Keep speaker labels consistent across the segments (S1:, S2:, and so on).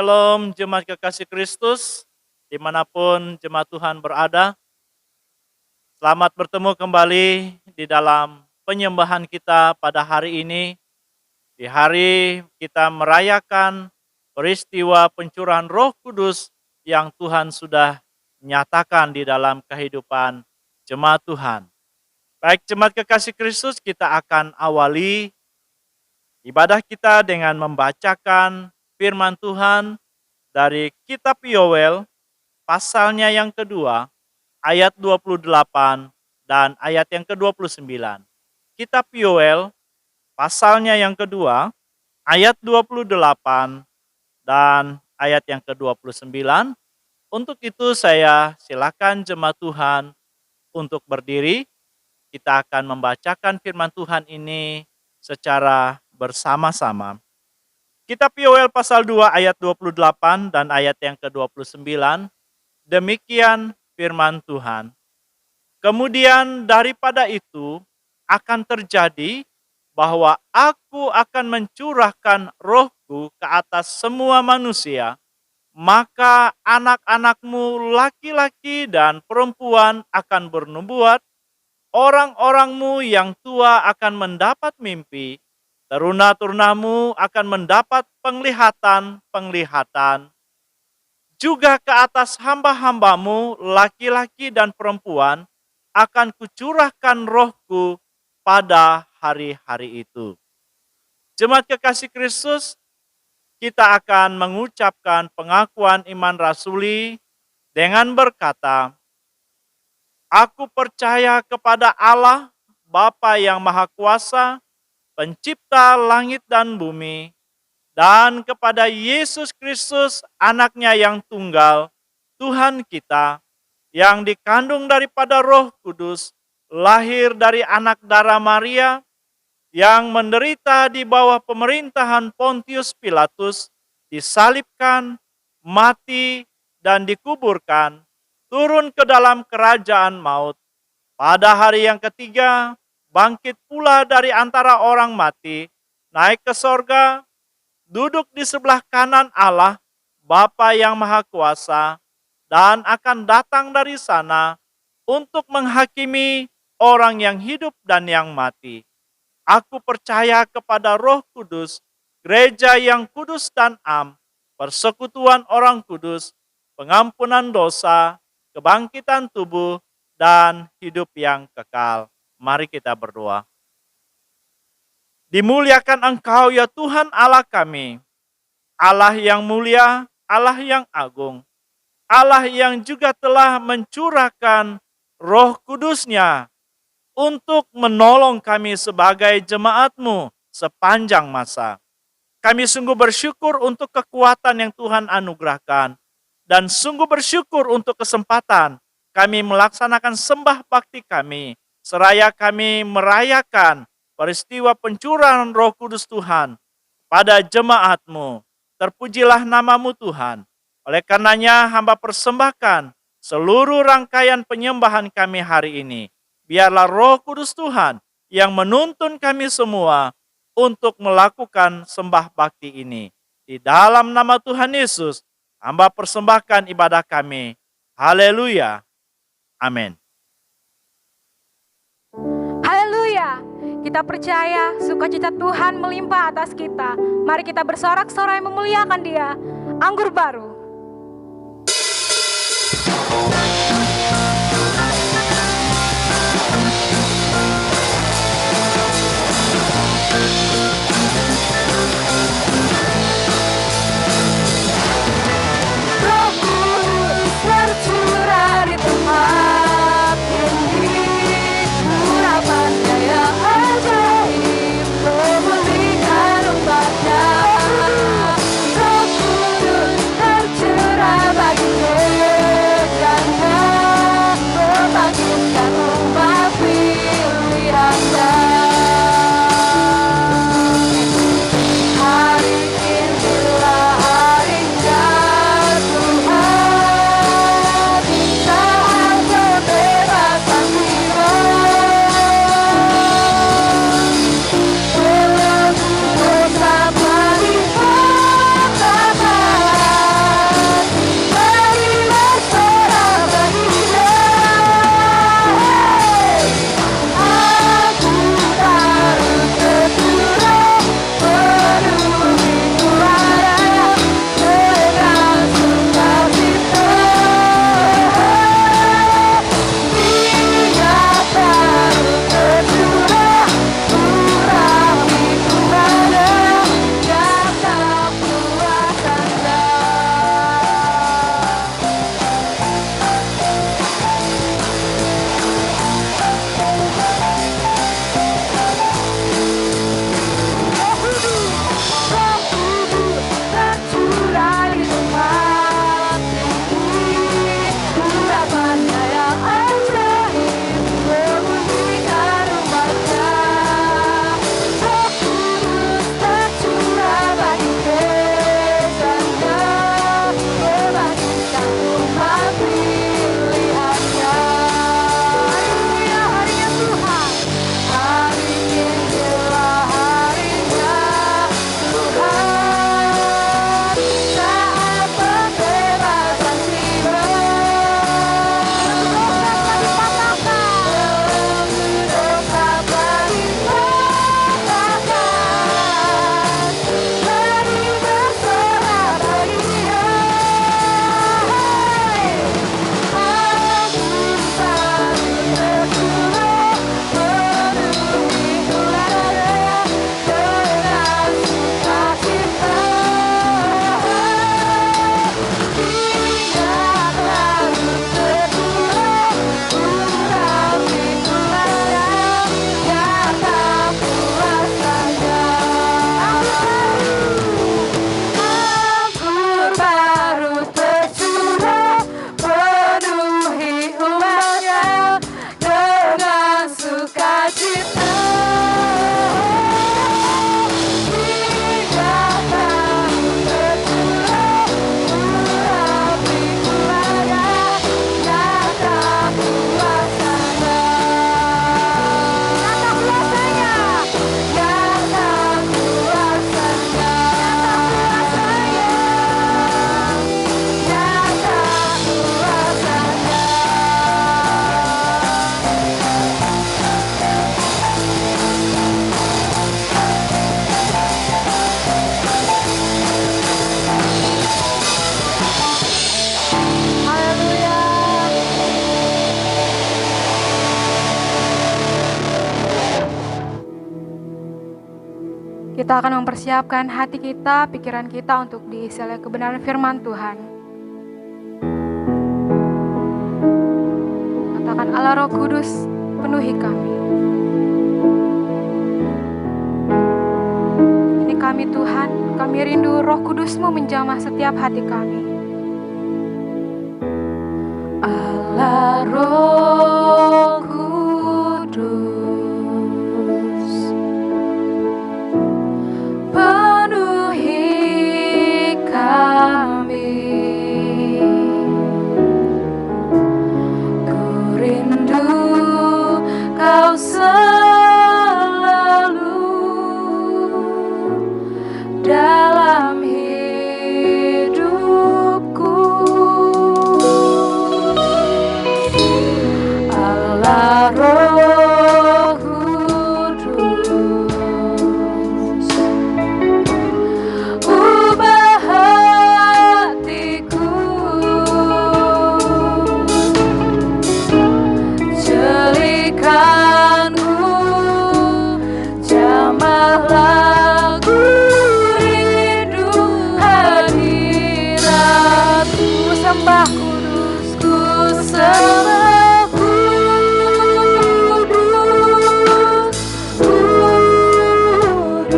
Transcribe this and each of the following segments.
S1: Shalom jemaat kekasih Kristus, dimanapun jemaat Tuhan berada. Selamat bertemu kembali di dalam penyembahan kita pada hari ini. Di hari kita merayakan peristiwa pencurahan Roh Kudus yang Tuhan sudah nyatakan di dalam kehidupan jemaat Tuhan. Baik jemaat kekasih Kristus, kita akan awali ibadah kita dengan membacakan firman Tuhan dari kitab Yoel, pasalnya yang kedua, ayat 28 dan ayat yang ke-29. Kitab Yoel, pasalnya yang kedua, ayat 28 dan ayat yang ke-29. Untuk itu saya silakan jemaat Tuhan untuk berdiri. Kita akan membacakan firman Tuhan ini secara bersama-sama. Kitab Yoel pasal 2 ayat 28 dan ayat yang ke-29. Demikian firman Tuhan. Kemudian daripada itu akan terjadi bahwa aku akan mencurahkan rohku ke atas semua manusia, maka anak-anakmu laki-laki dan perempuan akan bernubuat, orang-orangmu yang tua akan mendapat mimpi, teruna-terunamu akan mendapat penglihatan-penglihatan. Juga ke atas hamba-hambamu, laki-laki dan perempuan, akan kucurahkan rohku pada hari-hari itu. Jemaat kekasih Kristus, kita akan mengucapkan pengakuan iman rasuli dengan berkata, Aku percaya kepada Allah, Bapa yang Maha Kuasa, Pencipta langit dan bumi, dan kepada Yesus Kristus, Anaknya yang tunggal, Tuhan kita, yang dikandung daripada Roh Kudus, lahir dari anak darah Maria, yang menderita di bawah pemerintahan Pontius Pilatus, disalibkan, mati, dan dikuburkan, turun ke dalam kerajaan maut. Pada hari yang ketiga, bangkit pula dari antara orang mati, naik ke sorga, duduk di sebelah kanan Allah, Bapa yang Maha Kuasa, dan akan datang dari sana untuk menghakimi orang yang hidup dan yang mati. Aku percaya kepada Roh Kudus, gereja yang kudus dan am, persekutuan orang kudus, pengampunan dosa, kebangkitan tubuh, dan hidup yang kekal. Mari kita berdoa. Dimuliakan Engkau ya Tuhan Allah kami, Allah yang mulia, Allah yang agung, Allah yang juga telah mencurahkan Roh Kudus-Nya untuk menolong kami sebagai jemaat-Mu sepanjang masa. Kami sungguh bersyukur untuk kekuatan yang Tuhan anugerahkan, dan sungguh bersyukur untuk kesempatan kami melaksanakan sembah bakti kami, seraya kami merayakan peristiwa pencurahan Roh Kudus Tuhan pada jemaat-Mu. Terpujilah nama-Mu Tuhan. Oleh karenanya hamba persembahkan seluruh rangkaian penyembahan kami hari ini. Biarlah Roh Kudus Tuhan yang menuntun kami semua untuk melakukan sembah bakti ini. Di dalam nama Tuhan Yesus, hamba persembahkan ibadah kami. Haleluya. Amin.
S2: Haleluya. Kita percaya sukacita Tuhan melimpah atas kita. Mari kita bersorak-sorai memuliakan Dia. Anggur baru.
S3: Roh Kudus tercurah bagi
S2: Kita akan mempersiapkan hati kita, pikiran kita untuk diisi oleh kebenaran firman Tuhan. Katakan, Allah Roh Kudus, penuhi kami. Ini kami Tuhan, kami rindu Roh Kudus-Mu menjamah setiap hati kami. Allah Roh Kudus, penuhi kami. Ku rindu Kau selalu dalam hidupku. Allah Roh Kudus, ubah hatiku, jadikanku jamah lagu rindu hadirat-Mu. Sembah kudus, ku sembah kudus, kudus,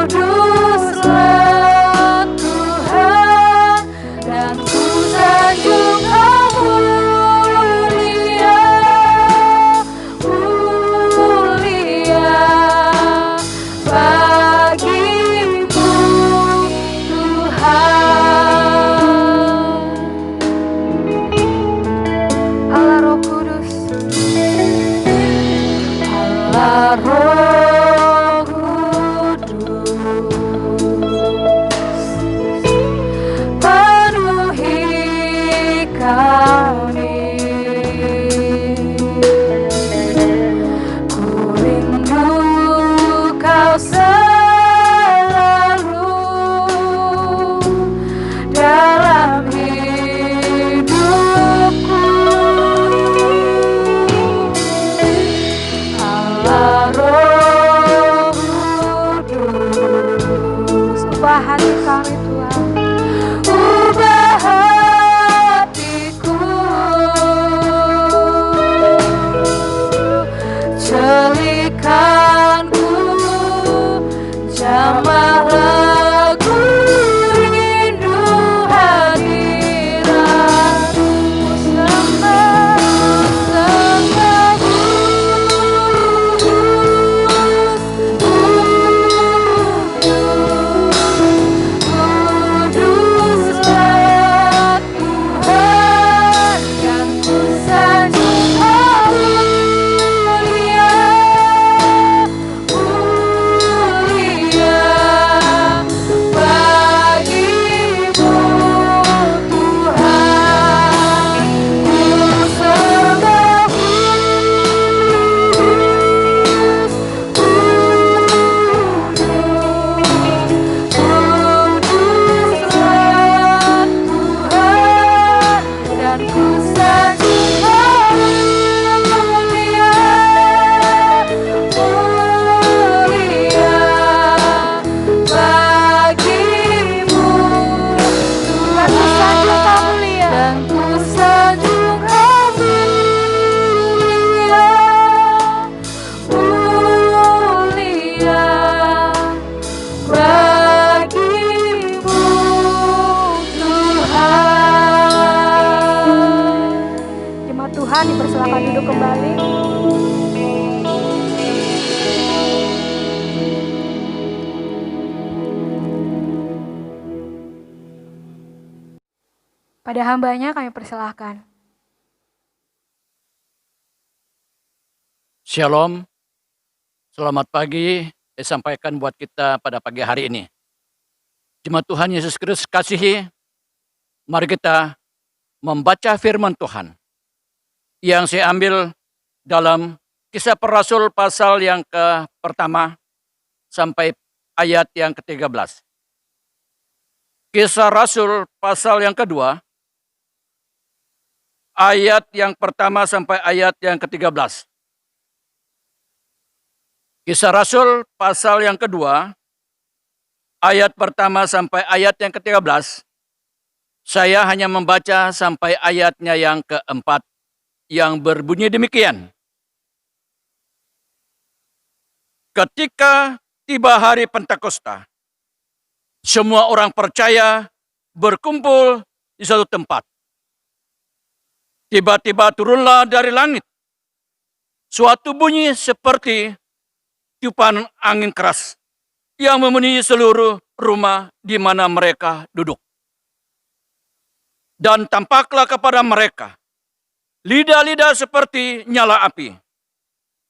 S2: kuduslah Tuhan, dan ku sanjung mulia, mulia bagimu Tuhan. Allah Roh Kudus, Allah Roh Kudus, penuhi kami. Ku rindu Kau selalu dalam hidupku. Allah Roh Kudus, ubah hati kami Tuhan, ubah hatiku, jadikanku jamah lagu rindu hadirat-Mu. Sembah, sembah kuduslah Tuhan, yang ku sanjung mulia, mulia bagimu Tuhan. Ku sembah kudus, kuduslah Tuhan, dan ku sanjung mulia, mulia bagimu Tuhan. Ku sanjung Kau mulia, dan ku sanjung Kau mulia, mulia bagimu Tuhan. Jemaat Tuhan dipersilakan duduk kembali. Pada hambanya kami persilahkan.
S3: Shalom, selamat pagi disampaikan buat kita pada pagi hari ini. Jemaat Tuhan Yesus Kristus kasihi, mari kita membaca firman Tuhan yang saya ambil dalam Kisah Para Rasul pasal yang pertama sampai ayat yang ke-13. Kisah Rasul pasal yang kedua, ayat yang pertama sampai ayat yang ke-13. Kisah Rasul pasal yang kedua, ayat pertama sampai ayat yang ke-13. Saya hanya membaca sampai ayatnya yang keempat, yang berbunyi demikian. Ketika tiba hari Pentakosta, semua orang percaya berkumpul di satu tempat. Tiba-tiba turunlah dari langit suatu bunyi seperti tiupan angin keras yang memenuhi seluruh rumah di mana mereka duduk. Dan tampaklah kepada mereka lidah-lidah seperti nyala api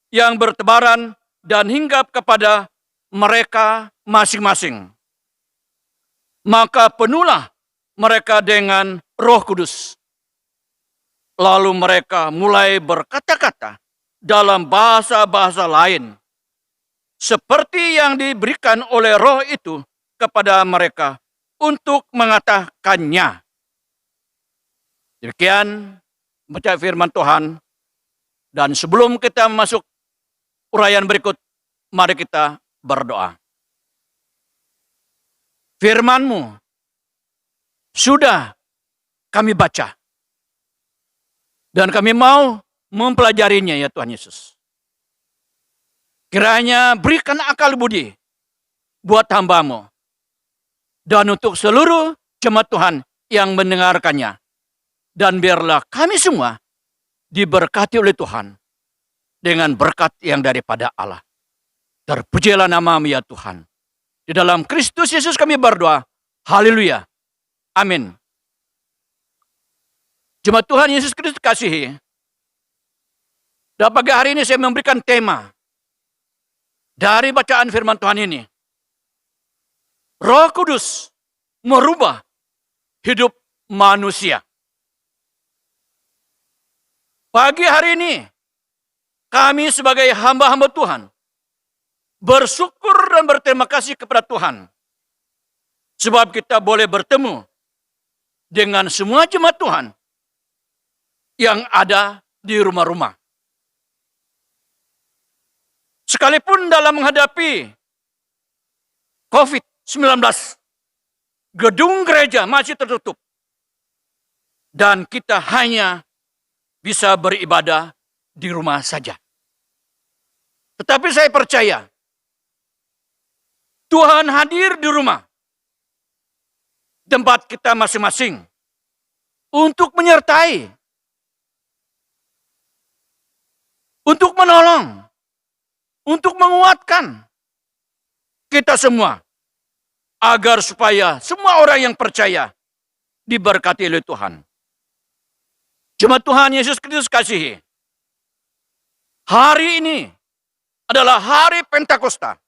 S3: yang bertebaran dan hinggap kepada mereka masing-masing. Maka penuhlah mereka dengan Roh Kudus. Lalu mereka mulai berkata-kata dalam bahasa-bahasa lain, seperti yang diberikan oleh Roh itu kepada mereka untuk mengatakannya. Demikian baca firman Tuhan. Dan sebelum kita masuk uraian berikut, mari kita berdoa. Firman-Mu sudah kami baca. Dan kami mau mempelajarinya ya Tuhan Yesus. Kiranya berikan akal budi buat hamba-Mu. Dan untuk seluruh jemaat Tuhan yang mendengarkannya. Dan biarlah kami semua diberkati oleh Tuhan dengan berkat yang daripada Allah. Terpujilah nama-Mu ya Tuhan. Di dalam Kristus Yesus kami berdoa. Haleluya. Amin. Jemaat Tuhan Yesus Kristus kasihi. Dan pagi hari ini saya memberikan tema dari bacaan firman Tuhan ini. Roh Kudus merubah hidup manusia. Pagi hari ini, kami sebagai hamba-hamba Tuhan, bersyukur dan berterima kasih kepada Tuhan. Sebab kita boleh bertemu dengan semua jemaat Tuhan yang ada di rumah-rumah. Sekalipun dalam menghadapi COVID-19, gedung gereja masih tertutup. Dan kita hanya bisa beribadah di rumah saja. Tetapi saya percaya, Tuhan hadir di rumah, tempat kita masing-masing, untuk menyertai, untuk menolong, untuk menguatkan kita semua, agar supaya semua orang yang percaya diberkati oleh Tuhan. Jemaat Tuhan Yesus Kristus kasihi. Hari ini adalah hari Pentakosta.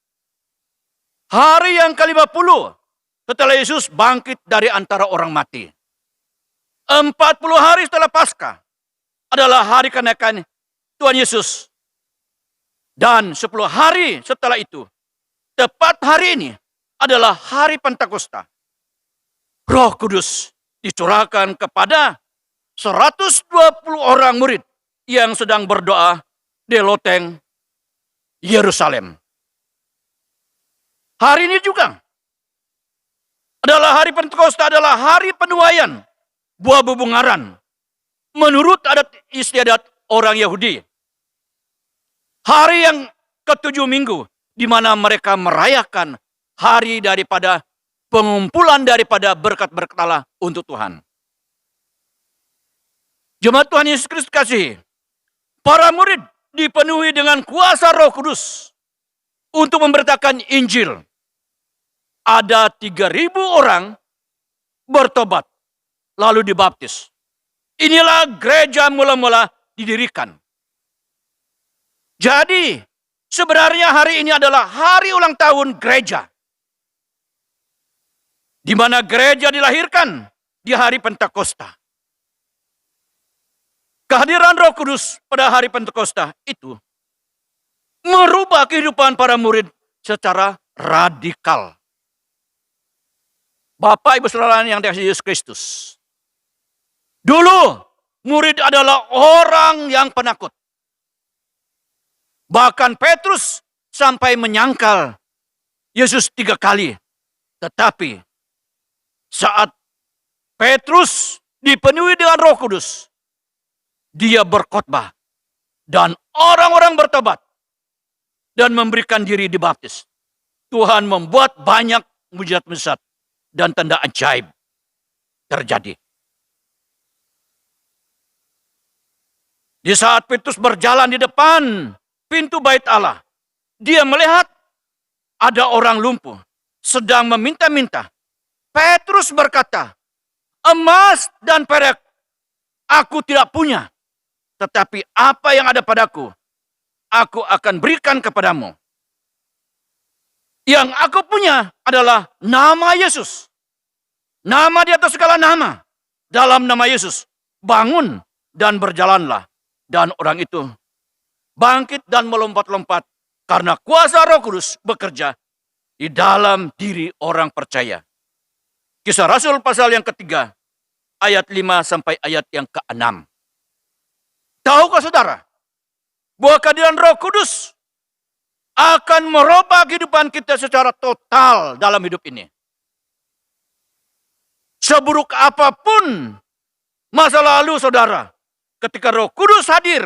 S3: Hari yang ke-50 setelah Yesus bangkit dari antara orang mati. 40 hari setelah Paskah adalah hari kenaikan Tuhan Yesus. Dan 10 hari setelah itu, tepat hari ini adalah hari Pentakosta. Roh Kudus dicurahkan kepada 120 orang murid yang sedang berdoa di loteng Yerusalem. Hari ini juga adalah hari Pentakosta, adalah hari penuaian buah bebungaran menurut adat istiadat orang Yahudi. Hari yang ke-7 minggu di mana mereka merayakan hari daripada pengumpulan daripada berkat-berkat Allah untuk Tuhan. Jemaat Tuhan Yesus Kristus kasihi, para murid dipenuhi dengan kuasa Roh Kudus untuk memberitakan Injil. Ada 3.000 orang bertobat lalu dibaptis. Inilah gereja mula-mula didirikan. Jadi sebenarnya hari ini adalah hari ulang tahun gereja, di mana gereja dilahirkan di hari Pentakosta. Kehadiran Roh Kudus pada hari Pentakosta itu merubah kehidupan para murid secara radikal. Bapak Ibu Saudara yang dikasihi Yesus Kristus. Dulu murid adalah orang yang penakut. Bahkan Petrus sampai menyangkal Yesus 3 kali. Tetapi saat Petrus dipenuhi dengan Roh Kudus, dia berkhotbah dan orang-orang bertobat dan memberikan diri dibaptis. Tuhan membuat banyak mujizat-mujizat dan tanda ajaib terjadi. Di saat Petrus berjalan di depan pintu bait Allah, dia melihat ada orang lumpuh sedang meminta-minta. Petrus berkata, "Emas dan perak aku tidak punya, tetapi apa yang ada padaku, aku akan berikan kepadamu. Yang aku punya adalah nama Yesus. Nama di atas segala nama. Dalam nama Yesus, bangun dan berjalanlah." Dan orang itu bangkit dan melompat-lompat karena kuasa Roh Kudus bekerja di dalam diri orang percaya. Kisah Rasul pasal yang ketiga, ayat 5 sampai ayat yang ke-6. Tahukah saudara, bahwa kehadiran Roh Kudus akan merubah kehidupan kita secara total dalam hidup ini. Seburuk apapun masa lalu saudara, ketika Roh Kudus hadir,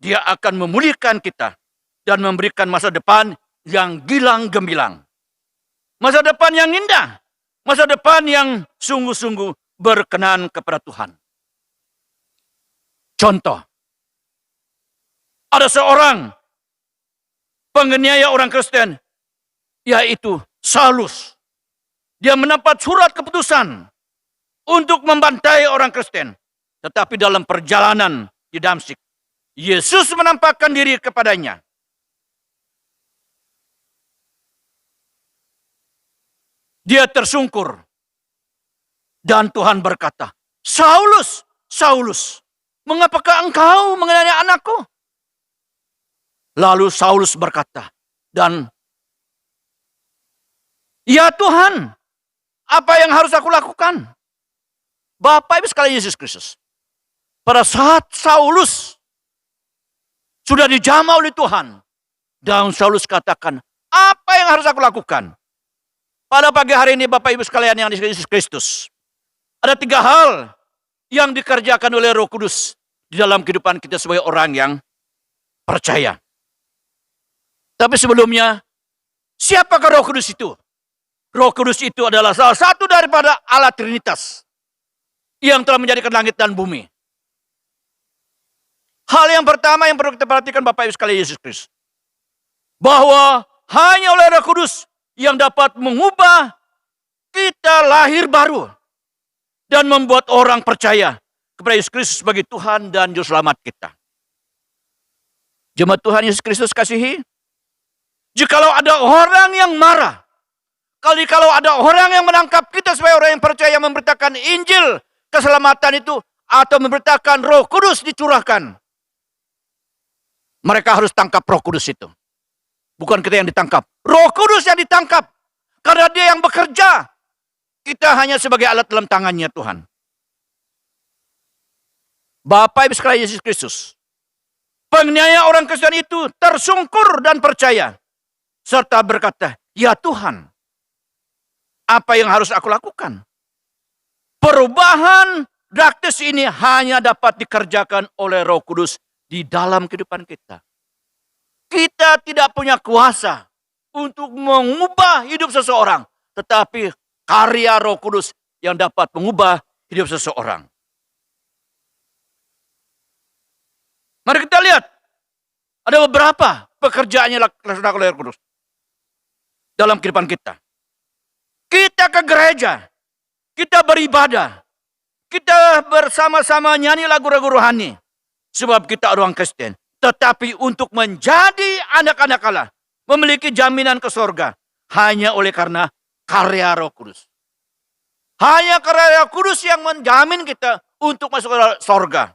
S3: dia akan memulihkan kita dan memberikan masa depan yang gilang gemilang. Masa depan yang indah, masa depan yang sungguh-sungguh berkenan kepada Tuhan. Contoh, ada seorang penganiaya orang Kristen, yaitu Saulus. Dia mendapat surat keputusan untuk membantai orang Kristen. Tetapi dalam perjalanan di Damsyik, Yesus menampakkan diri kepadanya. Dia tersungkur. Dan Tuhan berkata, "Saulus, Saulus, mengapakah engkau menganiaya anakku?" Lalu Saulus berkata, "Ya Tuhan, apa yang harus aku lakukan?" Bapak Ibu sekalian Yesus Kristus, pada saat Saulus sudah dijamah oleh Tuhan, dan Saulus katakan, "Apa yang harus aku lakukan?" Pada pagi hari ini Bapak Ibu sekalian yang dikasihi Yesus Kristus, ada 3 hal yang dikerjakan oleh Roh Kudus di dalam kehidupan kita sebagai orang yang percaya. Tapi sebelumnya, siapakah Roh Kudus itu? Roh Kudus itu adalah salah satu daripada Allah Trinitas yang telah menjadikan langit dan bumi. Hal yang pertama yang perlu kita perhatikan Bapak Ibu sekalian Yesus Kristus, bahwa hanya oleh Roh Kudus yang dapat mengubah kita lahir baru dan membuat orang percaya kepada Yesus Kristus sebagai Tuhan dan Juru Selamat kita. Jemaat Tuhan Yesus Kristus kasihi, jikalau ada orang yang marah, kalau ada orang yang menangkap kita sebagai orang yang percaya memberitakan Injil keselamatan itu, atau memberitakan Roh Kudus dicurahkan, mereka harus tangkap Roh Kudus itu. Bukan kita yang ditangkap. Roh Kudus yang ditangkap. Karena dia yang bekerja. Kita hanya sebagai alat dalam tangannya Tuhan. Bapak Ibu sekalian Yesus Kristus, penganiaya orang Kristen itu tersungkur dan percaya. Serta berkata, "Ya Tuhan, apa yang harus aku lakukan?" Perubahan praktis ini hanya dapat dikerjakan oleh Roh Kudus di dalam kehidupan kita. Kita tidak punya kuasa untuk mengubah hidup seseorang, tetapi karya Roh Kudus yang dapat mengubah hidup seseorang. Mari kita lihat, ada beberapa pekerjaan yang dilaksanakan oleh Roh Kudus dalam kehidupan kita. Kita ke gereja, kita beribadah, kita bersama-sama nyanyi lagu-lagu rohani, sebab kita orang Kristen. Tetapi untuk menjadi anak-anak Allah, memiliki jaminan ke sorga, hanya oleh karena karya Roh Kudus. Hanya karya Roh Kudus yang menjamin kita untuk masuk ke sorga.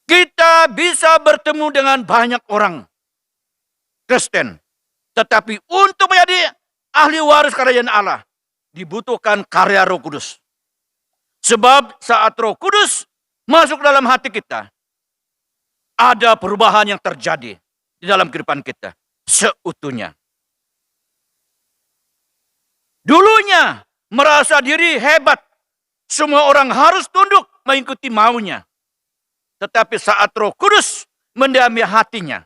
S3: Kita bisa bertemu dengan banyak orang Kristen, tetapi untuk menjadi ahli waris kerajaan Allah, dibutuhkan karya Roh Kudus. Sebab saat Roh Kudus masuk dalam hati kita, ada perubahan yang terjadi di dalam kehidupan kita seutuhnya. Dulunya merasa diri hebat, semua orang harus tunduk mengikuti maunya. Tetapi saat Roh Kudus mendiami hatinya,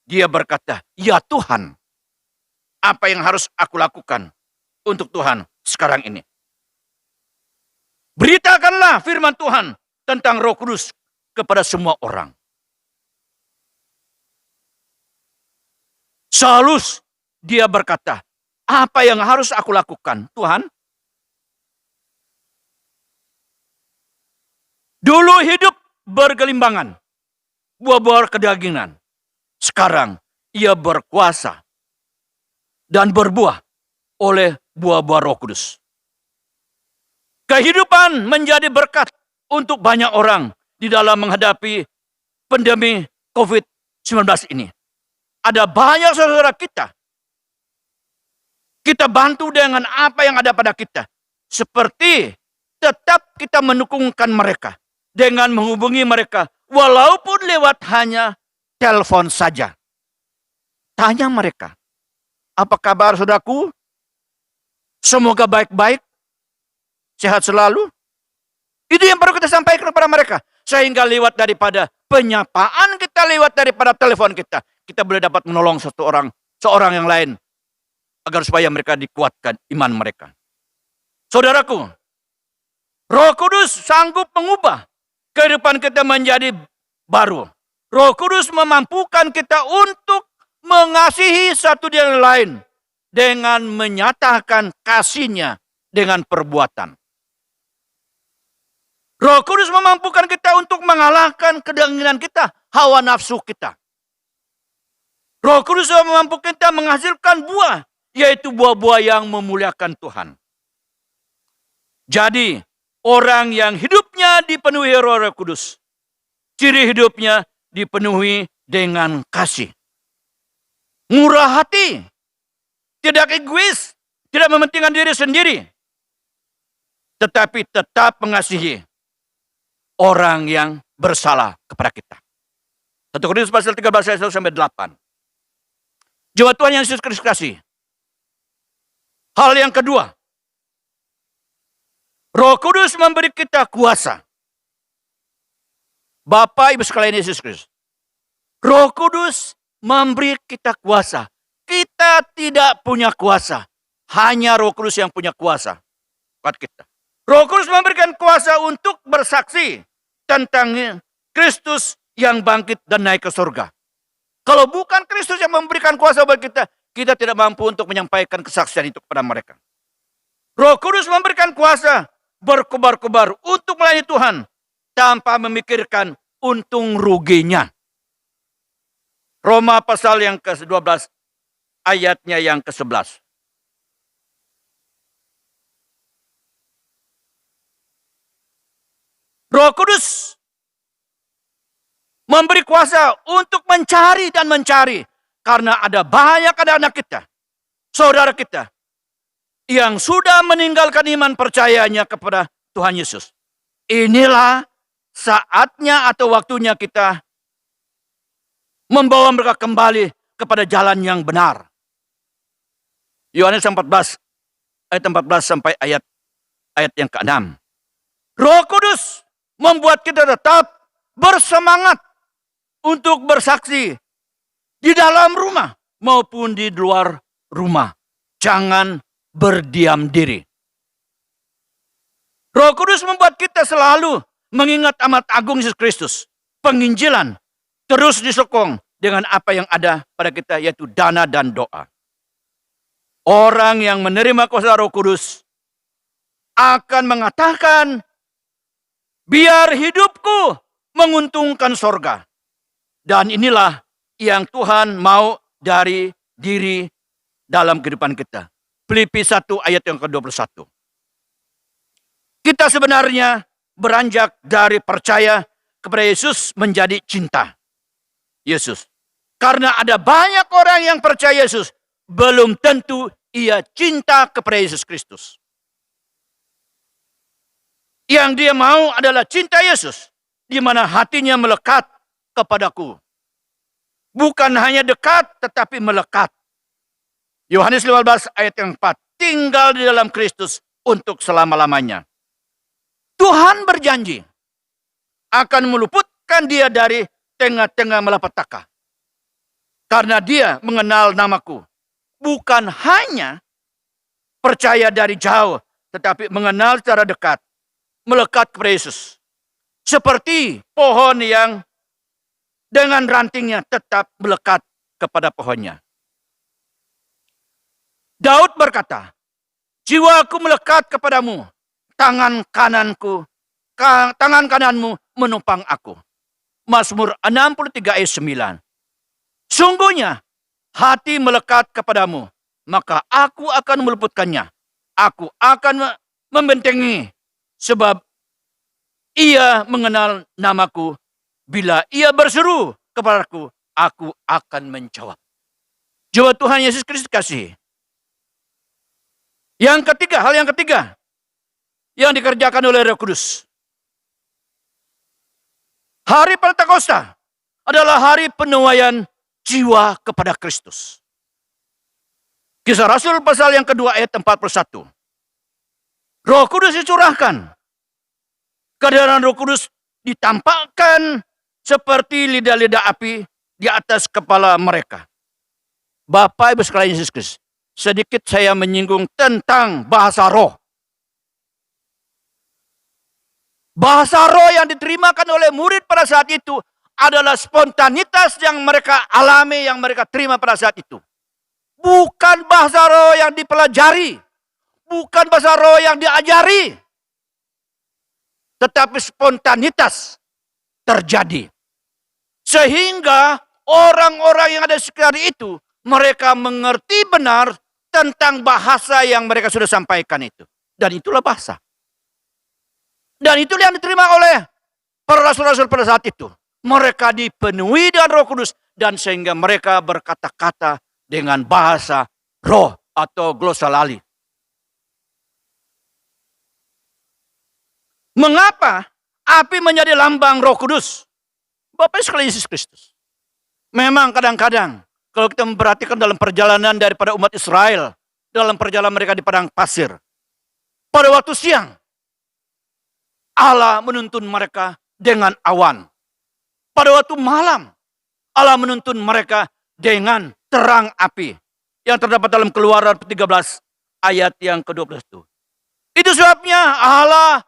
S3: dia berkata, "Ya Tuhan, apa yang harus aku lakukan untuk Tuhan sekarang ini?" Beritakanlah firman Tuhan tentang Roh Kudus kepada semua orang. Salus dia berkata, "Apa yang harus aku lakukan, Tuhan?" Dulu hidup bergelimbangan, buah-buah kedagingan. Sekarang ia berkuasa dan berbuah oleh buah-buah Roh Kudus. Kehidupan menjadi berkat untuk banyak orang di dalam menghadapi pandemi COVID-19 ini. Ada banyak saudara kita. Kita bantu dengan apa yang ada pada kita. Seperti tetap kita mendukungkan mereka dengan menghubungi mereka walaupun lewat hanya telepon saja. Tanya mereka, "Apa kabar saudaraku? Semoga baik-baik. Sehat selalu." Itu yang perlu kita sampaikan kepada mereka. Sehingga lewat daripada penyapaan kita, lewat daripada telepon kita, kita boleh dapat menolong seorang yang lain. Agar supaya mereka dikuatkan iman mereka. Saudaraku, Roh Kudus sanggup mengubah kehidupan kita menjadi baru. Roh Kudus memampukan kita untuk mengasihi satu dengan lain. Dengan menyatakan kasih-Nya dengan perbuatan. Roh Kudus memampukan kita untuk mengalahkan kedanginan kita, hawa nafsu kita. Roh Kudus memampukan kita menghasilkan buah, yaitu buah-buah yang memuliakan Tuhan. Jadi, orang yang hidupnya dipenuhi Roh Kudus, ciri hidupnya dipenuhi dengan kasih. Murah hati, tidak egois, tidak mementingkan diri sendiri, tetapi tetap mengasihi orang yang bersalah kepada kita. 1 Korintus pasal 13 ayat 1 sampai 8. Jemaat Tuhan yang Yesus Kristus kasih. Hal yang kedua, Roh Kudus memberi kita kuasa. Bapak Ibu sekalian Yesus Kristus, Roh Kudus memberi kita kuasa. Kita tidak punya kuasa. Hanya Roh Kudus yang punya kuasa buat kita. Roh Kudus memberikan kuasa untuk bersaksi tentang Kristus yang bangkit dan naik ke surga. Kalau bukan Kristus yang memberikan kuasa bagi kita, kita tidak mampu untuk menyampaikan kesaksian itu kepada mereka. Roh Kudus memberikan kuasa berkobar-kobar untuk melayani Tuhan tanpa memikirkan untung ruginya. Roma pasal yang ke-12 ayatnya yang ke-11. Roh Kudus memberi kuasa untuk mencari dan mencari. Karena ada banyak anak-anak kita, saudara kita, yang sudah meninggalkan iman percayanya kepada Tuhan Yesus. Inilah saatnya atau waktunya kita membawa mereka kembali kepada jalan yang benar. Yohanes 14, ayat 14 sampai ayat yang ke-6. Roh Kudus membuat kita tetap bersemangat untuk bersaksi di dalam rumah maupun di luar rumah. Jangan berdiam diri. Roh Kudus membuat kita selalu mengingat amat agung Yesus Kristus. Penginjilan terus disokong dengan apa yang ada pada kita, yaitu dana dan doa. Orang yang menerima kuasa Roh Kudus akan mengatakan, "Biar hidupku menguntungkan sorga." Dan inilah yang Tuhan mau dari diri dalam kehidupan kita. Filipi 1 ayat yang ke-21. Kita sebenarnya beranjak dari percaya kepada Yesus menjadi cinta Yesus. Karena ada banyak orang yang percaya Yesus, belum tentu ia cinta kepada Yesus Kristus. Yang dia mau adalah cinta Yesus, di mana hatinya melekat kepadaku. Bukan hanya dekat, tetapi melekat. Yohanes 15 ayat yang 4. Tinggal di dalam Kristus untuk selama-lamanya. Tuhan berjanji akan meluputkan dia dari tengah-tengah malapetaka. Karena dia mengenal namaku. Bukan hanya percaya dari jauh, tetapi mengenal secara dekat. Melekat kepada Yesus. Seperti pohon yang dengan rantingnya tetap melekat kepada pohonnya. Daud berkata, jiwaku melekat kepadamu, tangan kananmu menopang aku. Mazmur 63 ayat 9. Sungguhnya hati melekat kepadamu, maka aku akan meluputkannya. Aku akan membentengi, sebab ia mengenal namaku. Bila ia berseru kepadaku, aku akan menjawab. Jawab Tuhan Yesus Kristus kasih. Hal yang ketiga yang dikerjakan oleh Roh Kudus. Hari Pentakosta adalah hari penuaian jiwa kepada Kristus. Kisah Rasul pasal yang kedua ayat 41. Roh Kudus dicurahkan. Kehadiran Roh Kudus ditampakkan seperti lidah-lidah api di atas kepala mereka. Bapak Ibu sekalian Yesus Kristus, sedikit saya menyinggung tentang bahasa roh. Bahasa roh yang diterimakan oleh murid pada saat itu adalah spontanitas yang mereka alami, yang mereka terima pada saat itu. Bukan bahasa roh yang dipelajari. Bukan bahasa roh yang diajari. Tetapi spontanitas terjadi. Sehingga orang-orang yang ada di sekitar itu, mereka mengerti benar tentang bahasa yang mereka sudah sampaikan itu. Dan itulah bahasa. Dan itulah yang diterima oleh para rasul-rasul pada saat itu. Mereka dipenuhi dengan Roh Kudus dan sehingga mereka berkata-kata dengan bahasa roh atau glosalali. Mengapa api menjadi lambang Roh Kudus? Bapak sekalian Yesus Kristus. Memang kadang-kadang kalau kita memperhatikan dalam perjalanan daripada umat Israel, dalam perjalanan mereka di padang pasir, pada waktu siang, Allah menuntun mereka dengan awan. Pada waktu malam, Allah menuntun mereka dengan terang api. Yang terdapat dalam Keluaran 13 ayat yang ke-12 itu. Itu sebabnya Allah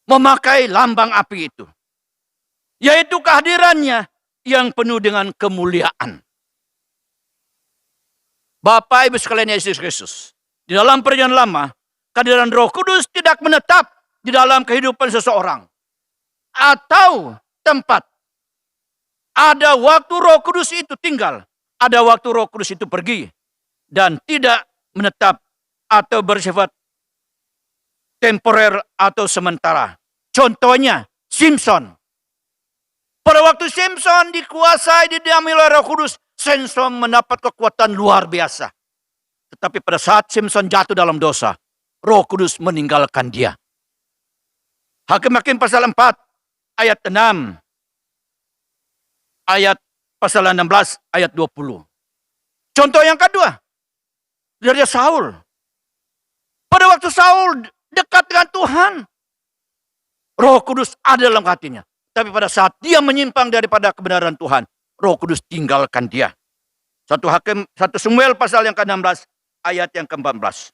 S3: memakai lambang api itu. Yaitu kehadirannya yang penuh dengan kemuliaan. Bapak Ibu sekalian Yesus Kristus. Di dalam perjanjian lama, kehadiran Roh Kudus tidak menetap di dalam kehidupan seseorang. Atau tempat. Ada waktu Roh Kudus itu tinggal. Ada waktu Roh Kudus itu pergi. Dan tidak menetap atau bersifat temporer atau sementara. Contohnya, Simpson. Pada waktu Simpson dikuasai, didiami oleh Roh Kudus, Simpson mendapat kekuatan luar biasa. Tetapi pada saat Simpson jatuh dalam dosa, Roh Kudus meninggalkan dia. Hakim-Hakim pasal 4 ayat 6. Ayat pasal 16 ayat 20. Contoh yang kedua. Dari Saul. Pada waktu Saul dekat dengan Tuhan, Roh Kudus ada dalam hatinya. Tapi pada saat dia menyimpang daripada kebenaran Tuhan, Roh Kudus tinggalkan dia. 1 Samuel pasal yang ke-16 ayat yang ke-14.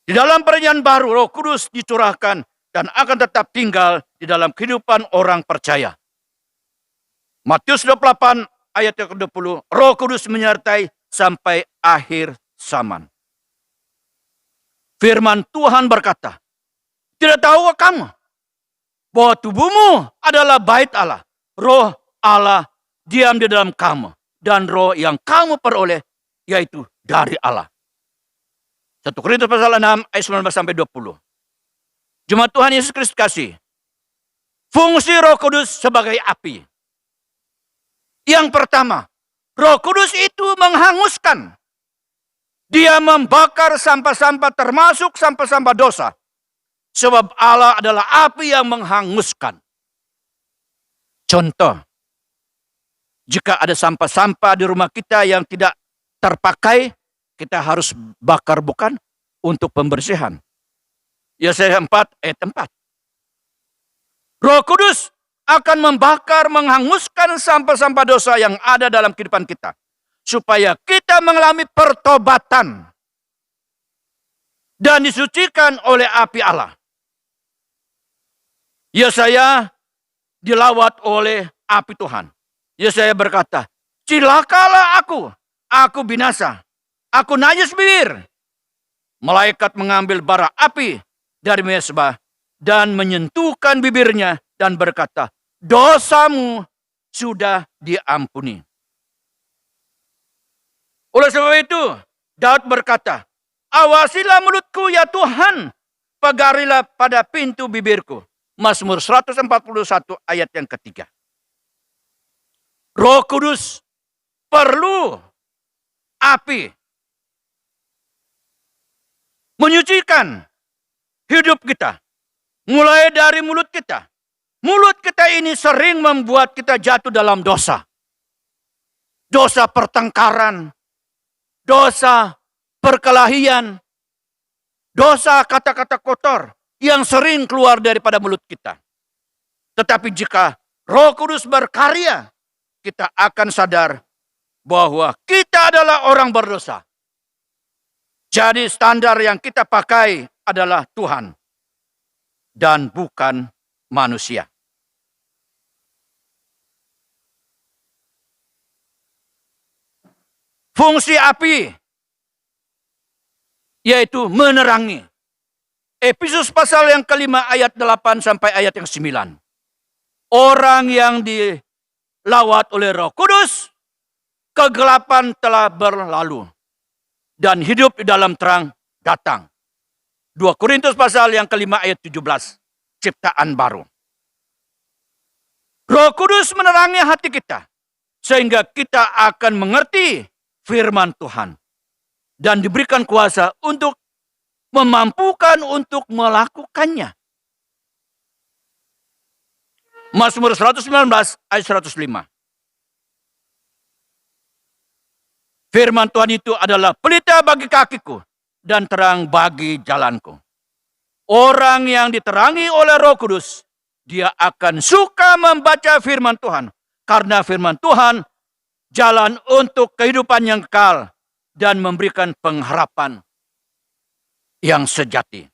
S3: Di dalam perjanjian baru, Roh Kudus dicurahkan dan akan tetap tinggal di dalam kehidupan orang percaya. Matius 28 ayat yang ke-20, Roh Kudus menyertai sampai akhir zaman. Firman Tuhan berkata, tidak tahukah kamu bahwa tubuhmu adalah bait Allah, Roh Allah diam di dalam kamu, dan roh yang kamu peroleh yaitu dari Allah. 1 Korintus pasal 6 ayat 19 sampai 20. Jemaat Tuhan Yesus Kristus kasih. Fungsi Roh Kudus sebagai api. Yang pertama, Roh Kudus itu menghanguskan. Dia membakar sampah-sampah termasuk sampah-sampah dosa. Sebab Allah adalah api yang menghanguskan. Contoh, jika ada sampah-sampah di rumah kita yang tidak terpakai, kita harus bakar, bukan? Untuk pembersihan. Yesaya 4 ayat 4. Roh Kudus akan membakar, menghanguskan sampah-sampah dosa yang ada dalam kehidupan kita. Supaya kita mengalami pertobatan. Dan disucikan oleh api Allah. Yesaya dilawat oleh api Tuhan. Yesaya berkata, "Cilakalah aku binasa, aku najis bibir." Malaikat mengambil bara api dari mezbah dan menyentuhkan bibirnya dan berkata, "Dosamu sudah diampuni." Oleh sebab itu, Daud berkata, "Awasilah mulutku ya Tuhan, pagarilah pada pintu bibirku." Mazmur 141 ayat yang ketiga. Roh Kudus perlu api menyucikan hidup kita. Mulai dari mulut kita. Mulut kita ini sering membuat kita jatuh dalam dosa. Dosa pertengkaran, dosa perkelahian, dosa kata-kata kotor yang sering keluar daripada mulut kita. Tetapi jika Roh Kudus berkarya, kita akan sadar bahwa kita adalah orang berdosa. Jadi standar yang kita pakai adalah Tuhan dan bukan manusia. Fungsi api yaitu menerangi. Efesus pasal yang kelima ayat 8 sampai ayat yang 9. Orang yang dilawat oleh Roh Kudus, kegelapan telah berlalu dan hidup di dalam terang datang. 2 Korintus pasal yang kelima ayat 17. Ciptaan baru. Roh Kudus menerangi hati kita sehingga kita akan mengerti firman Tuhan dan diberikan kuasa untuk memampukan untuk melakukannya. Mazmur 119 ayat 105. Firman Tuhan itu adalah pelita bagi kakiku dan terang bagi jalanku. Orang yang diterangi oleh Roh Kudus, dia akan suka membaca firman Tuhan. Karena firman Tuhan jalan untuk kehidupan yang kekal dan memberikan pengharapan yang sejati.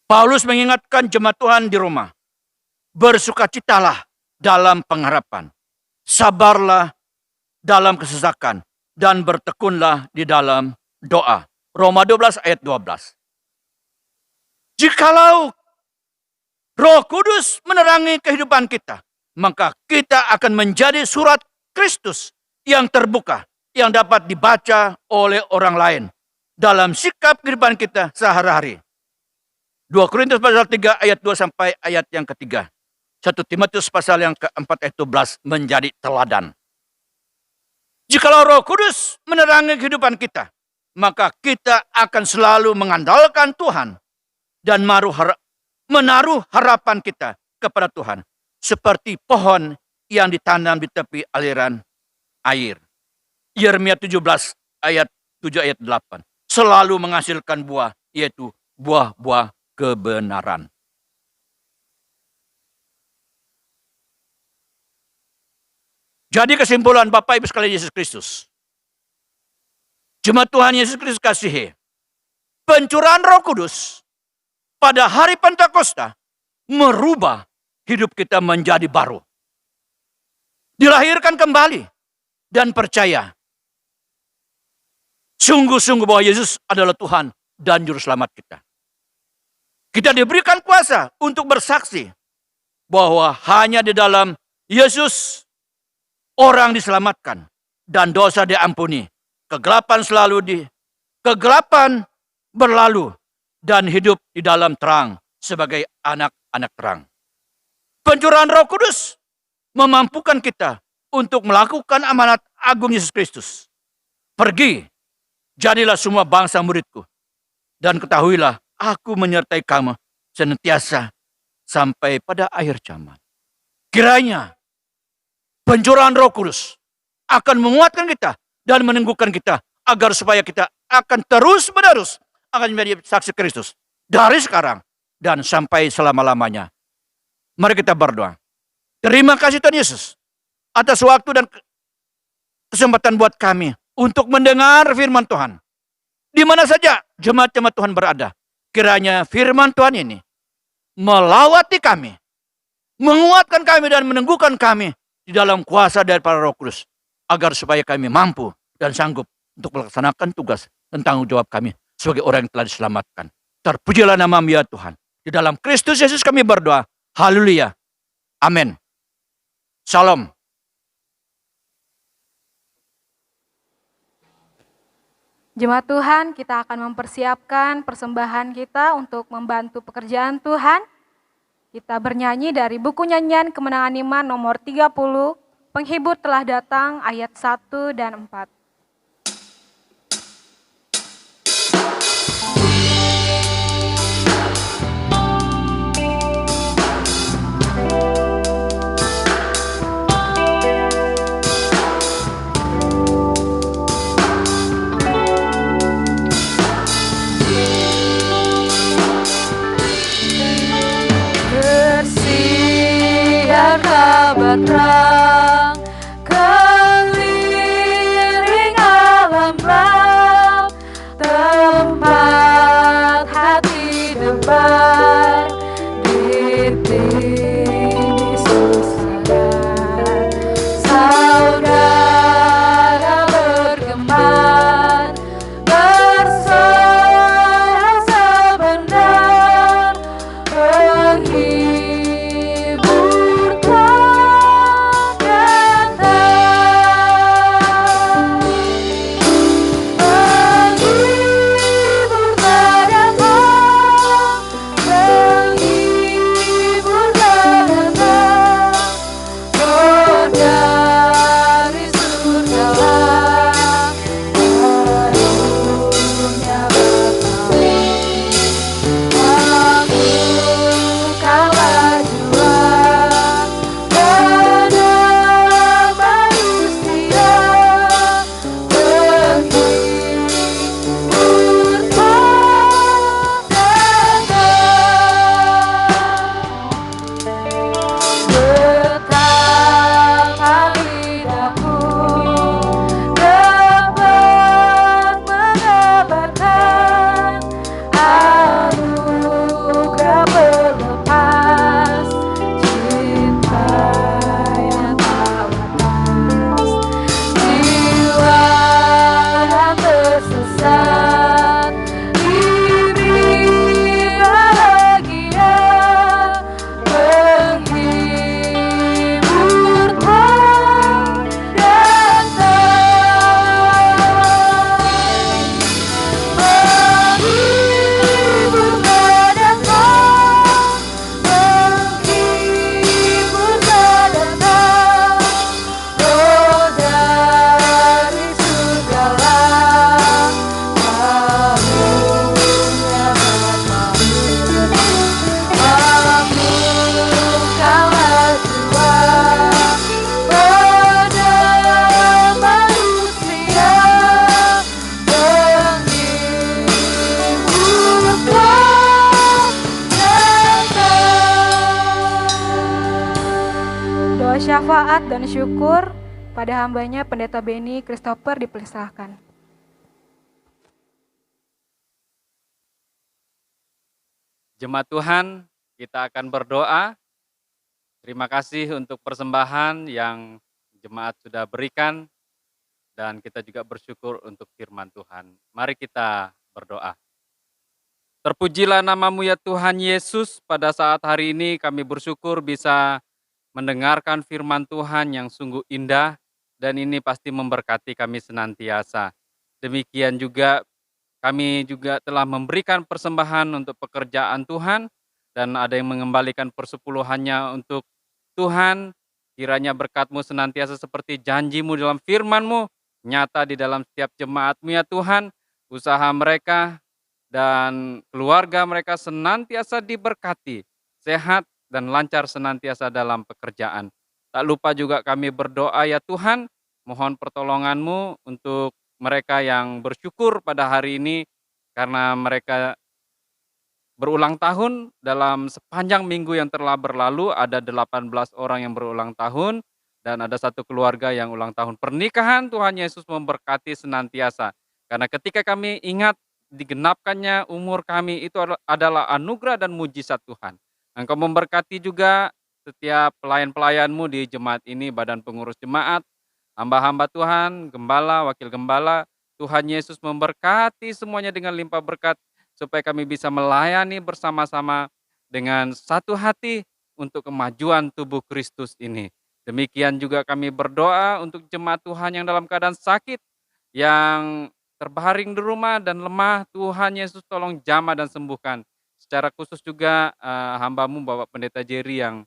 S3: Paulus mengingatkan jemaat Tuhan di Roma, bersukacitalah dalam pengharapan, sabarlah dalam kesesakan, dan bertekunlah di dalam doa. Roma 12 ayat 12. Jikalau Roh Kudus menerangi kehidupan kita, maka kita akan menjadi surat Kristus yang terbuka, yang dapat dibaca oleh orang lain dalam sikap kehidupan kita sehari-hari. 2 Korintus pasal 3 ayat 2 sampai ayat yang ketiga. 1 Timotius pasal yang keempat ayat 12 menjadi teladan. Jikalau Roh Kudus menerangi kehidupan kita, maka kita akan selalu mengandalkan Tuhan dan menaruh harapan kita kepada Tuhan. Seperti pohon yang ditanam di tepi aliran air. Yeremia 17 ayat 7 ayat 8. Selalu menghasilkan buah, yaitu buah-buah kebenaran. Jadi kesimpulan Bapak Ibu sekalian Yesus Kristus. Jemaat Tuhan Yesus Kristus kasihi. Pencurahan Roh Kudus pada hari Pentakosta merubah hidup kita menjadi baru. Dilahirkan kembali dan percaya. Sungguh-sungguh bahwa Yesus adalah Tuhan dan Juru Selamat kita. Kita diberikan kuasa untuk bersaksi bahwa hanya di dalam Yesus orang diselamatkan dan dosa diampuni. Kegelapan berlalu dan hidup di dalam terang sebagai anak-anak terang. Pencurahan Roh Kudus memampukan kita untuk melakukan amanat agung Yesus Kristus. Pergi, jadilah semua bangsa muridku. Dan ketahuilah, aku menyertai kamu senantiasa sampai pada akhir zaman. Kiranya pencurahan Roh Kudus akan menguatkan kita dan meneguhkan kita agar supaya kita akan terus menerus akan menjadi saksi Kristus dari sekarang dan sampai selama-lamanya. Mari kita berdoa. Terima kasih Tuhan Yesus atas waktu dan kesempatan buat kami untuk mendengar firman Tuhan. Di mana saja jemaat-jemaat Tuhan berada, kiranya firman Tuhan ini melawati kami, menguatkan kami dan meneguhkan kami di dalam kuasa daripada Roh Kudus, agar supaya kami mampu dan sanggup untuk melaksanakan tugas dan tanggung jawab kami sebagai orang yang telah diselamatkan. Terpujilah nama-Mu ya Tuhan. Di dalam Kristus Yesus kami berdoa. Haleluya. Amin. Salam.
S2: Jemaat Tuhan, kita akan mempersiapkan persembahan kita untuk membantu pekerjaan Tuhan. Kita bernyanyi dari buku nyanyian Kemenangan Iman nomor 30, penghibur telah datang ayat 1 dan 4. Kabar terang keliling alam ram, tempat hati debar di Yesus sadar, saudara bergemar bersorak sebenar, syafaat dan syukur pada hambanya Pendeta Benny Christopher dipersilahkan.
S4: Jemaat Tuhan, kita akan berdoa. Terima kasih untuk persembahan yang jemaat sudah berikan dan kita juga bersyukur untuk firman Tuhan. Mari kita berdoa. Terpujilah nama-Mu ya Tuhan Yesus, pada saat hari ini kami bersyukur bisa mendengarkan firman Tuhan yang sungguh indah dan ini pasti memberkati kami senantiasa. Demikian juga kami juga telah memberikan persembahan untuk pekerjaan Tuhan dan ada yang mengembalikan persepuluhannya untuk Tuhan. Kiranya berkat-Mu senantiasa seperti janji-Mu dalam firman-Mu nyata di dalam setiap jemaat-Mu ya Tuhan. Usaha mereka dan keluarga mereka senantiasa diberkati, sehat dan lancar senantiasa dalam pekerjaan. Tak lupa juga kami berdoa ya Tuhan, mohon pertolongan-Mu untuk mereka yang bersyukur pada hari ini karena mereka berulang tahun dalam sepanjang minggu yang telah berlalu. Ada 18 orang yang berulang tahun dan ada satu keluarga yang ulang tahun pernikahan. Tuhan Yesus memberkati senantiasa. Karena ketika kami ingat digenapkannya umur kami, itu adalah anugerah dan mujizat Tuhan. Engkau memberkati juga setiap pelayan-pelayan-Mu di jemaat ini, badan pengurus jemaat, hamba-hamba Tuhan, gembala, wakil gembala. Tuhan Yesus memberkati semuanya dengan limpah berkat, supaya kami bisa melayani bersama-sama dengan satu hati untuk kemajuan tubuh Kristus ini. Demikian juga kami berdoa untuk jemaat Tuhan yang dalam keadaan sakit, yang terbaring di rumah dan lemah. Tuhan Yesus tolong jamah dan sembuhkan. Secara khusus juga hamba-Mu Bapak Pendeta Jerry yang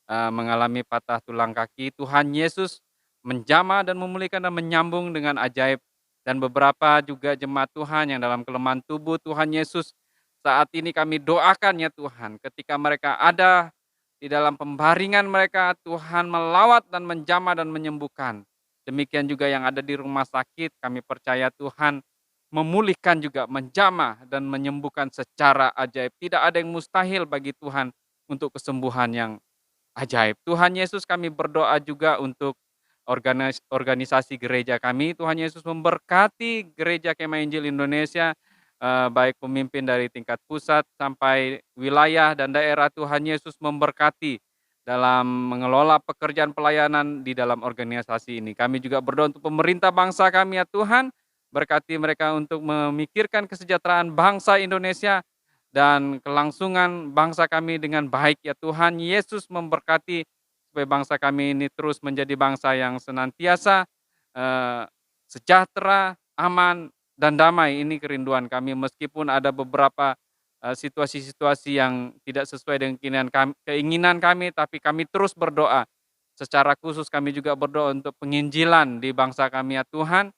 S4: mengalami patah tulang kaki. Tuhan Yesus menjamah dan memulihkan dan menyambung dengan ajaib. Dan beberapa juga jemaat Tuhan yang dalam kelemahan tubuh, Tuhan Yesus saat ini kami doakan ya Tuhan, ketika mereka ada di dalam pembaringan mereka, Tuhan melawat dan menjamah dan menyembuhkan. Demikian juga yang ada di rumah sakit, kami percaya Tuhan memulihkan juga, menjamah dan menyembuhkan secara ajaib. Tidak ada yang mustahil bagi Tuhan untuk kesembuhan yang ajaib. Tuhan Yesus, kami berdoa juga untuk organisasi gereja kami. Tuhan Yesus memberkati Gereja Kemah Injil Indonesia, baik pemimpin dari tingkat pusat sampai wilayah dan daerah. Tuhan Yesus memberkati dalam mengelola pekerjaan pelayanan di dalam organisasi ini. Kami juga berdoa untuk pemerintah bangsa kami ya Tuhan, berkati mereka untuk memikirkan kesejahteraan bangsa Indonesia dan kelangsungan bangsa kami dengan baik ya Tuhan. Yesus memberkati supaya bangsa kami ini terus menjadi bangsa yang senantiasa sejahtera, aman, dan damai. Ini kerinduan kami, meskipun ada beberapa situasi-situasi yang tidak sesuai dengan keinginan kami, tapi kami terus berdoa. Secara khusus kami juga berdoa untuk penginjilan di bangsa kami ya Tuhan.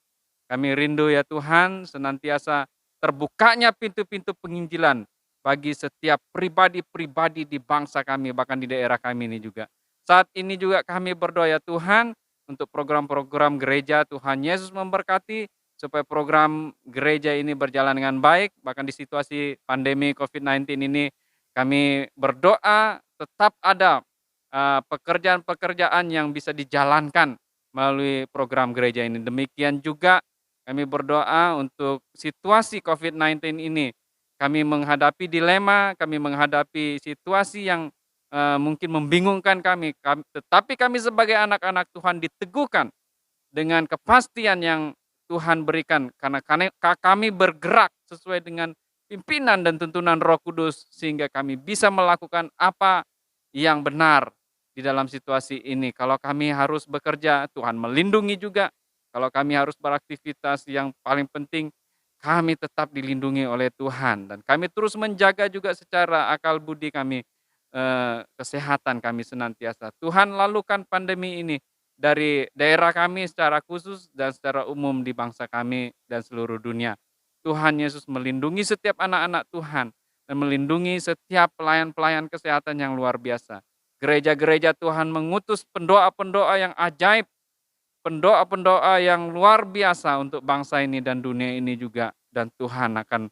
S4: Kami rindu ya Tuhan, senantiasa terbukanya pintu-pintu penginjilan bagi setiap pribadi-pribadi di bangsa kami, bahkan di daerah kami ini juga. Saat ini juga kami berdoa ya Tuhan untuk program-program gereja. Tuhan Yesus memberkati supaya program gereja ini berjalan dengan baik. Bahkan di situasi pandemi COVID-19 ini kami berdoa tetap ada pekerjaan-pekerjaan yang bisa dijalankan melalui program gereja ini. Demikian juga kami berdoa untuk situasi COVID-19 ini. Kami menghadapi dilema, kami menghadapi situasi yang mungkin membingungkan kami, tetapi kami sebagai anak-anak Tuhan diteguhkan dengan kepastian yang Tuhan berikan, karena kami bergerak sesuai dengan pimpinan dan tuntunan Roh Kudus, sehingga kami bisa melakukan apa yang benar di dalam situasi ini. Kalau kami harus bekerja, Tuhan melindungi juga. Kalau kami harus beraktivitas, yang paling penting kami tetap dilindungi oleh Tuhan, dan kami terus menjaga juga secara akal budi kami, kesehatan kami senantiasa. Tuhan lalukan pandemi ini dari daerah kami secara khusus dan secara umum di bangsa kami dan seluruh dunia. Tuhan Yesus melindungi setiap anak-anak Tuhan dan melindungi setiap pelayan-pelayan kesehatan yang luar biasa. Gereja-gereja Tuhan mengutus pendoa-pendoa yang ajaib, pendoa-pendoa yang luar biasa untuk bangsa ini dan dunia ini juga, dan Tuhan akan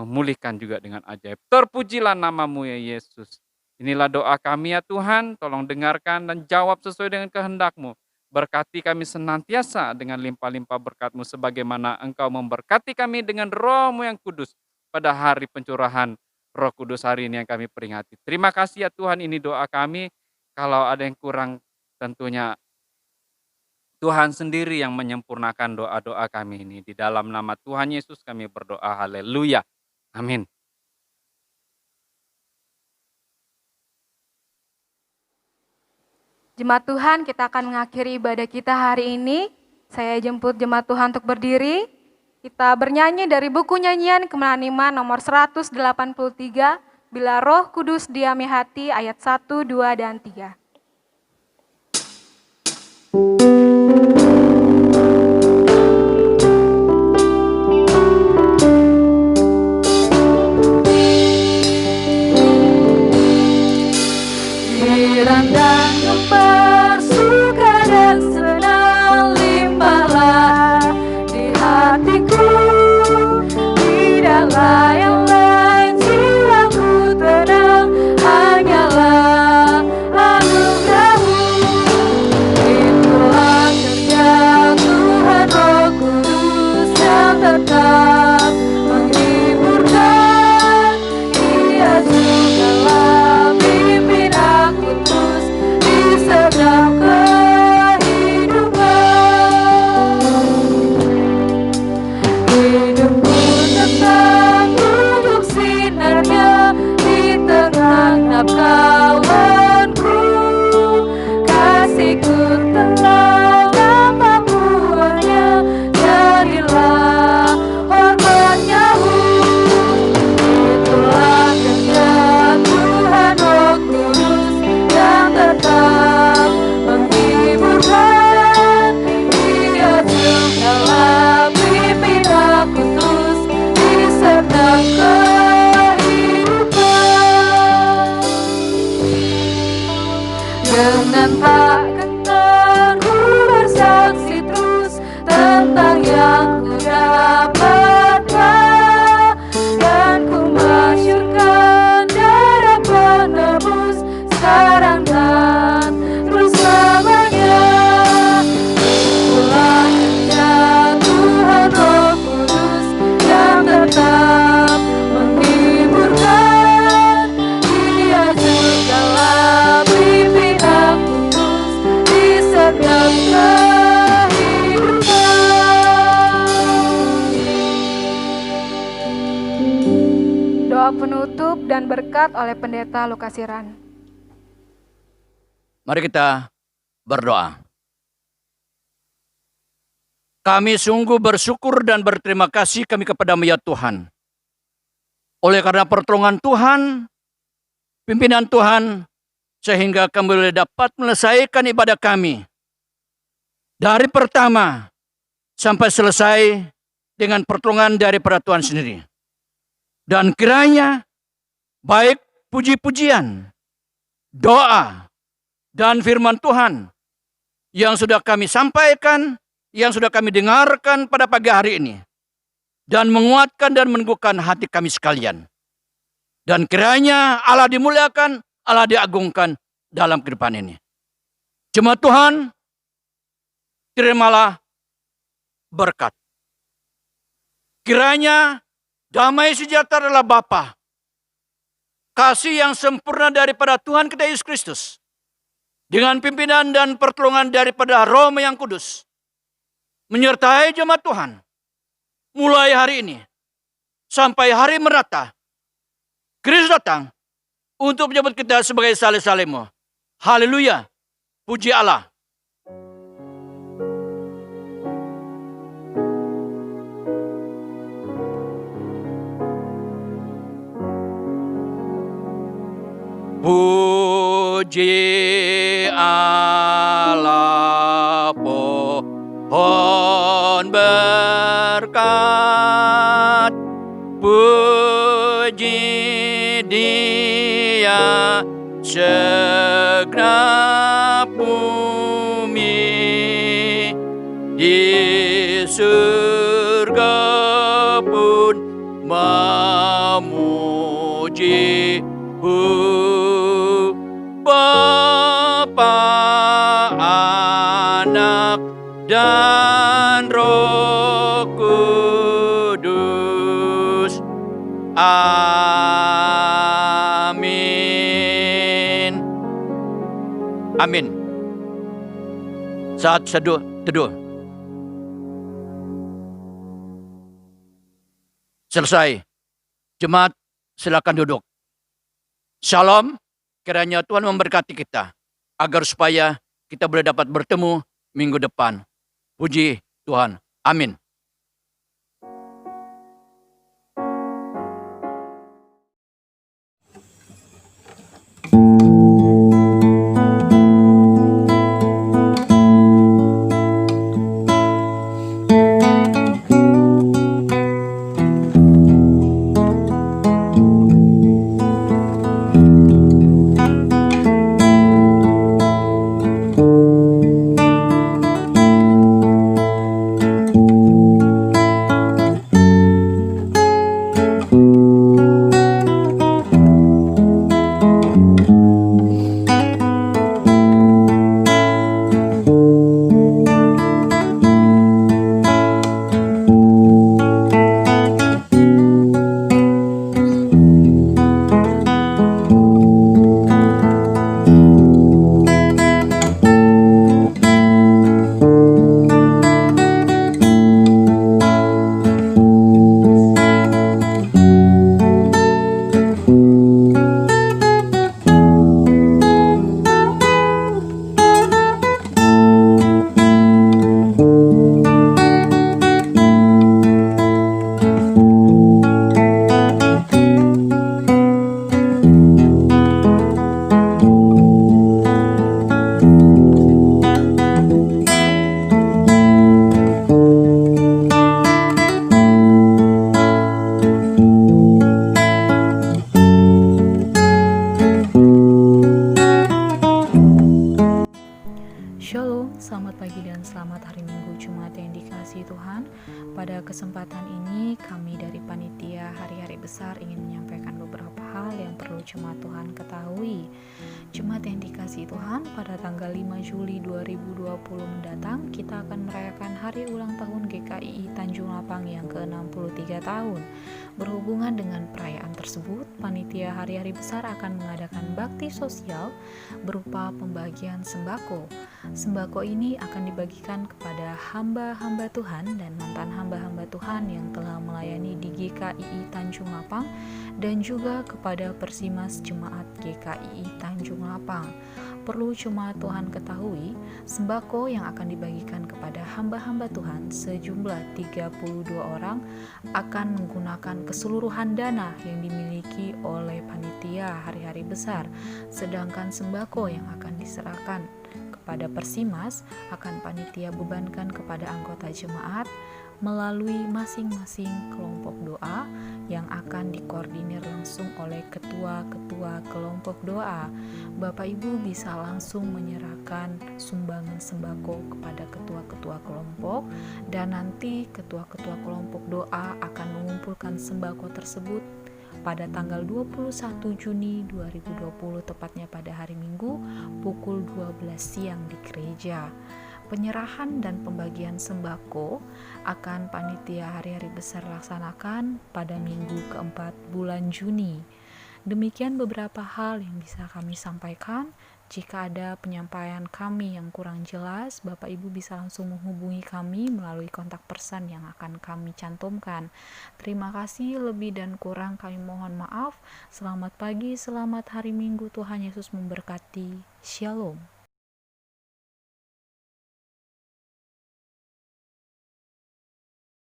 S4: memulihkan juga dengan ajaib. Terpujilah nama-Mu ya Yesus. Inilah doa kami ya Tuhan, tolong dengarkan dan jawab sesuai dengan kehendak-Mu. Berkati kami senantiasa dengan limpah-limpah berkat-Mu, sebagaimana Engkau memberkati kami dengan Roh-Mu yang kudus pada hari pencurahan Roh Kudus hari ini yang kami peringati. Terima kasih ya Tuhan, ini doa kami. Kalau ada yang kurang, tentunya Tuhan sendiri yang menyempurnakan doa-doa kami ini. Di dalam nama Tuhan Yesus kami berdoa, haleluya, amin.
S2: Jemaat Tuhan, kita akan mengakhiri ibadah kita hari ini. Saya jemput jemaat Tuhan untuk berdiri. Kita bernyanyi dari buku nyanyian Kemenangan Iman nomor 183, Bila Roh Kudus Diami Hati, ayat 1, 2, dan 3. penutup dan berkat oleh Pendeta Lukasiran.
S3: Mari kita berdoa. Kami sungguh bersyukur dan berterima kasih kami kepadamu ya Tuhan. Oleh karena pertolongan Tuhan, pimpinan Tuhan, sehingga kami boleh dapat menyelesaikan ibadah kami. Dari pertama sampai selesai dengan pertolongan daripada Tuhan sendiri. Dan kiranya baik puji-pujian, doa, dan firman Tuhan yang sudah kami sampaikan, yang sudah kami dengarkan pada pagi hari ini, dan menguatkan dan meneguhkan hati kami sekalian. Dan kiranya Allah dimuliakan, Allah diagungkan dalam kehidupan ini. Jemaat Tuhan, terimalah berkat. Kiranya damai sejahtera adalah Bapa, kasih yang sempurna daripada Tuhan kita Yesus Kristus, dengan pimpinan dan pertolongan daripada Roh yang Kudus, menyertai jemaat Tuhan, mulai hari ini, sampai hari merata, Kristus datang, untuk menyebut kita sebagai saleh-salehmu. Haleluya, puji Allah. Puji Allah, pohon berkat. Puji Dia segenap bumi, di surga pun memuji Bapa, Anak, dan Roh Kudus. Amin. Amin. Saat teduh. Selesai. Jemaat, silakan duduk. Shalom. Kiranya Tuhan memberkati kita, agar supaya kita boleh dapat bertemu minggu depan. Puji Tuhan. Amin.
S5: Selamat pagi dan selamat hari Minggu Jumat yang dikasihi Tuhan. Pada kesempatan ini kami dari Panitia Hari-Hari Besar ingin menyampaikan beberapa hal yang perlu jemaat Tuhan ketahui. Jemaat yang dikasihi Tuhan, pada tanggal 5 Juli 2020 mendatang kita akan merayakan hari ulang tahun GKI GKII Tanjung Lapang yang ke-63 tahun. Berhubungan dengan perayaan tersebut, panitia hari-hari besar akan mengadakan bakti sosial berupa pembagian sembako. Sembako ini akan dibagikan kepada hamba-hamba Tuhan dan mantan hamba-hamba Tuhan yang telah melayani di GKII Tanjung Lapang dan juga kepada Persimas Jemaat GKII Tanjung Lapang. Perlu jemaat Tuhan ketahui, sembako yang akan dibagikan kepada hamba-hamba Tuhan sejumlah 32 orang akan menggunakan keseluruhan dana yang dimiliki oleh panitia hari-hari besar, sedangkan sembako yang akan diserahkan kepada Persimas akan panitia bebankan kepada anggota jemaat melalui masing-masing kelompok doa yang akan dikoordinir langsung oleh ketua-ketua kelompok doa. Bapak Ibu bisa langsung menyerahkan sumbangan sembako kepada ketua-ketua kelompok dan nanti ketua-ketua kelompok doa akan mengumpulkan sembako tersebut pada tanggal 21 Juni 2020 tepatnya pada hari Minggu pukul 12 siang di gereja. Penyerahan dan pembagian sembako akan panitia hari-hari besar laksanakan pada minggu keempat bulan Juni. Demikian beberapa hal yang bisa kami sampaikan. Jika ada penyampaian kami yang kurang jelas, Bapak Ibu bisa langsung menghubungi kami melalui kontak person yang akan kami cantumkan. Terima kasih, lebih dan kurang kami mohon maaf. Selamat pagi, selamat hari Minggu, Tuhan Yesus memberkati. Shalom.